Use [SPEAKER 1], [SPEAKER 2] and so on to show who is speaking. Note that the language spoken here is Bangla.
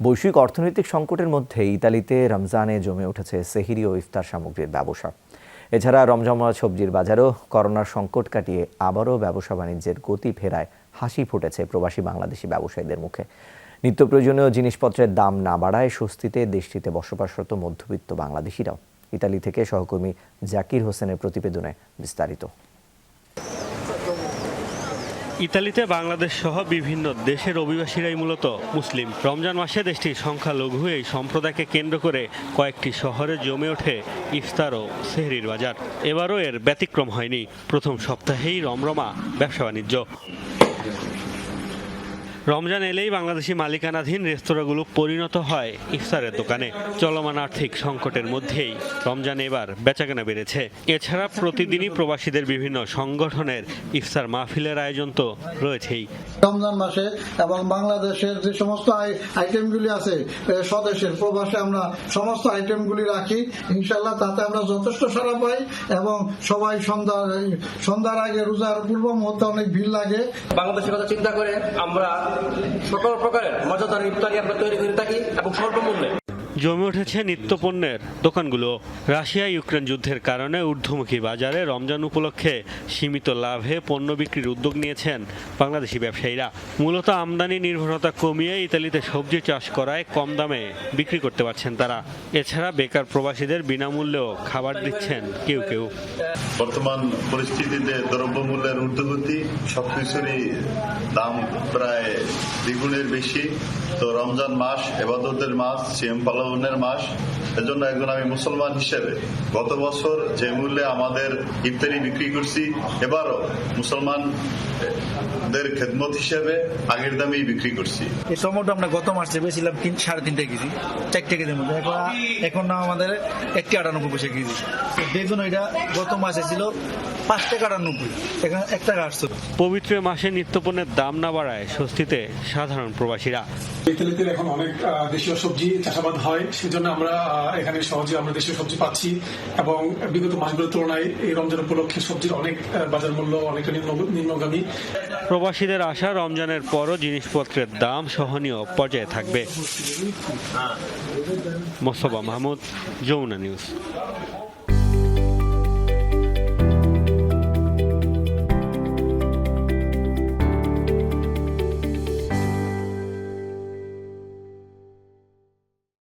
[SPEAKER 1] বৈশ্বিক অর্থনৈতিক সংকটের মধ্যে ইতালিতে রমজানে জমে উঠেছে সেহরি ও ইফতার সামগ্রীর ব্যবসা। এছাড়া রমজামা সবজির বাজারেও করোনার সংকট কাটিয়ে আবারও ব্যবসা বাণিজ্যের গতি ফেরায় হাসি ফুটেছে প্রবাসী বাংলাদেশি ব্যবসায়ীদের মুখে। নিত্য প্রয়োজনীয় জিনিসপত্রের দাম না বাড়ায় স্বস্তিতে দেশটিতে বসবাসরত মধ্যবিত্ত বাংলাদেশিরাও। ইতালি থেকে সহকর্মী জাকির হোসেনের প্রতিবেদনে বিস্তারিত।
[SPEAKER 2] ইতালিতে বাংলাদেশ সহ বিভিন্ন দেশের অভিবাসীরাই মূলত মুসলিম। রমজান মাসে দেশটির সংখ্যালঘু এই সম্প্রদায়কে কেন্দ্র করে কয়েকটি শহরে জমে ওঠে ইফতার ও সেহরির বাজার। এবারও এর ব্যতিক্রম হয়নি। প্রথম সপ্তাহেই রমরমা ব্যবসা বাণিজ্য। রমজান এলেই বাংলাদেশি মালিকানাধীন রেস্তোরাঁগুলো পরিণত হয় ইফতারের দোকানে। চলমান আর্থিক সংকটের মধ্যেই রমজান এবার বেচাকেনা বেড়েছে। এছাড়া প্রতিদিনই প্রবাসীদের বিভিন্ন সংগঠনের ইফতার মাহফিলের আয়োজন তো রয়েছেই।
[SPEAKER 3] রমজান মাসে এবং বাংলাদেশের যে সমস্ত আইটেমগুলি আছে স্বদেশের প্রবাসে আমরা সমস্ত আইটেমগুলি রাখি, ইনশাল্লাহ তাতে আমরা যথেষ্ট সাড়া পাই এবং সবাই সন্ধ্যার আগে রোজার পূর্ব মুহূর্তে অনেক ভিড় লাগে।
[SPEAKER 4] বাংলাদেশের কথা চিন্তা করে আমরা সকল প্রকারের মজাদার ইফতারি আমরা তৈরি করে থাকি এবং স্বল্প মূল্যে।
[SPEAKER 2] জমে উঠেছে নিত্যপণ্যের দোকানগুলো। রাশিয়া ইউক্রেন যুদ্ধের কারণে ঊর্ধ্বমুখী বাজারে রমজান উপলক্ষে সীমিত লাভে পণ্য বিক্রির উদ্যোগ নিয়েছেন বাংলাদেশি ব্যবসায়ীরা। মূলত আমদানি নির্ভরতা কমিয়ে ইতালিতে সবজি চাষ করায় কম দামে বিক্রি করতে পারছেন তারা। এছাড়া বেকার প্রবাসীদের বিনামূল্যেও খাবার দিচ্ছেন কেউ কেউ।
[SPEAKER 5] বর্তমান পরিস্থিতিতে দ্রব্যমূল্যের ঊর্ধ্বগতি, সবকিছুরই দাম প্রায় দ্বিগুণের বেশি। তো রমজান মাস ইবাদতের মাস, সিয়াম পালনের মাস। এজন্য একজন আমি মুসলমান হিসেবে গত বছর যে মূল্যে আমাদের ইফতারি বিক্রি করছি, এবারও মুসলমানদের খেদমত হিসেবে আগের দামেই বিক্রি করছি।
[SPEAKER 6] এই টমেটো আমরা গত মাসে বেছিলাম 3.5 কেজি, 4 কেজির মধ্যে, এখন আমাদের 1.98 পয়সা কেজি। বেগুন এটা গত মাসে ছিল 5.98, এখন 1 টাকা 800।
[SPEAKER 2] পবিত্র মাসে নিত্যপণ্যের দাম না বাড়ায় স্বস্তিতে সাধারণ প্রবাসীরা।
[SPEAKER 7] ইতালিতে এখন অনেক দেশীয় সবজি চাষাবাদ হয়, সেজন্য আমরা এখানে সহজে আমরা দেশীয় সবজি পাচ্ছি এবং বিগত মাসগুলোর তুলনায় এই রমজান উপলক্ষে সবজির অনেক বাজার মূল্য অনেকটা নিম্নগামী।
[SPEAKER 2] প্রবাসীদের আশা রমজানের পরও জিনিসপত্রের দাম সহনীয় পর্যায়ে থাকবে। মোস্তফা মাহমুদ, যমুনা নিউজ।